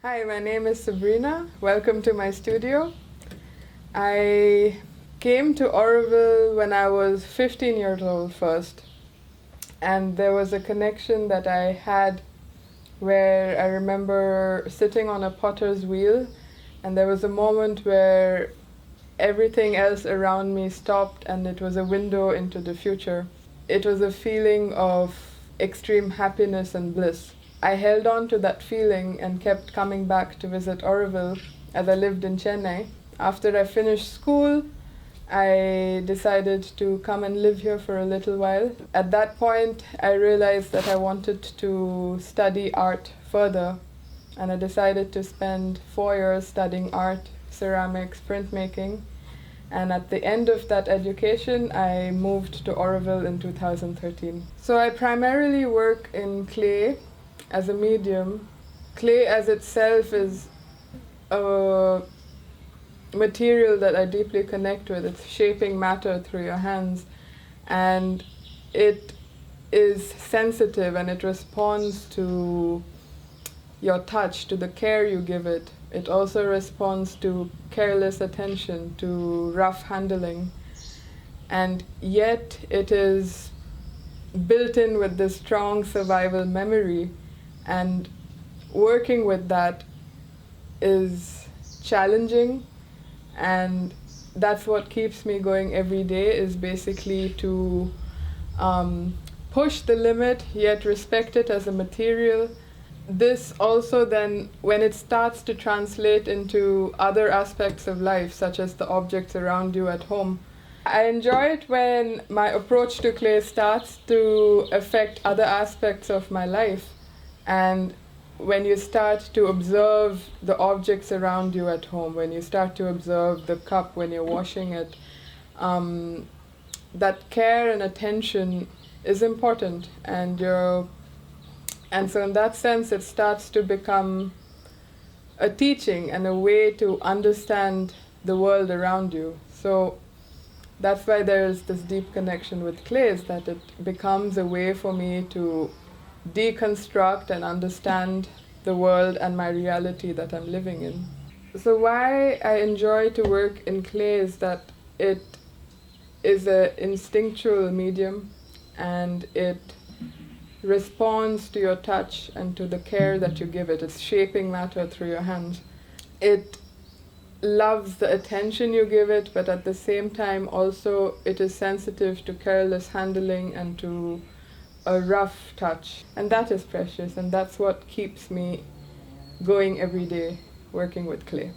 Hi, my name is Sabrina. Welcome to my studio. I came to Auroville when I was 15 years old first, and there was a connection that I had where I remember sitting on a potter's wheel, and there was a moment where everything else around me stopped, and it was a window into the future. It was a feeling of extreme happiness and bliss. I held on to that feeling and kept coming back to visit Auroville as I lived in Chennai. After I finished school, I decided to come and live here for a little while. At that point, I realized that I wanted to study art further, and I decided to spend 4 years studying art, ceramics, printmaking. And at the end of that education, I moved to Auroville in 2013. So I primarily work in clay as a medium. Clay as itself is a material that I deeply connect with. It's shaping matter through your hands, and it is sensitive and it responds to your touch, to the care you give it. It also responds to careless attention, to rough handling, and yet it is built in with this strong survival memory, and working with that is challenging, and that's what keeps me going every day, is basically to push the limit yet respect it as a material. This also then, when it starts to translate into other aspects of life, such as the objects around you at home, I enjoy it when my approach to clay starts to affect other aspects of my life, and when you start to observe the objects around you at home, when you start to observe the cup when you're washing it, that care and attention is important, and so in that sense it starts to become a teaching and a way to understand the world around you. So that's why there's this deep connection with clay, is that it becomes a way for me to deconstruct and understand the world and my reality that I'm living in. So why I enjoy to work in clay is that it is an instinctual medium, and it responds to your touch and to the care that you give it. It's shaping matter through your hands. It loves the attention you give it, but at the same time also it is sensitive to careless handling and to a rough touch. And that is precious, and that's what keeps me going every day working with clay.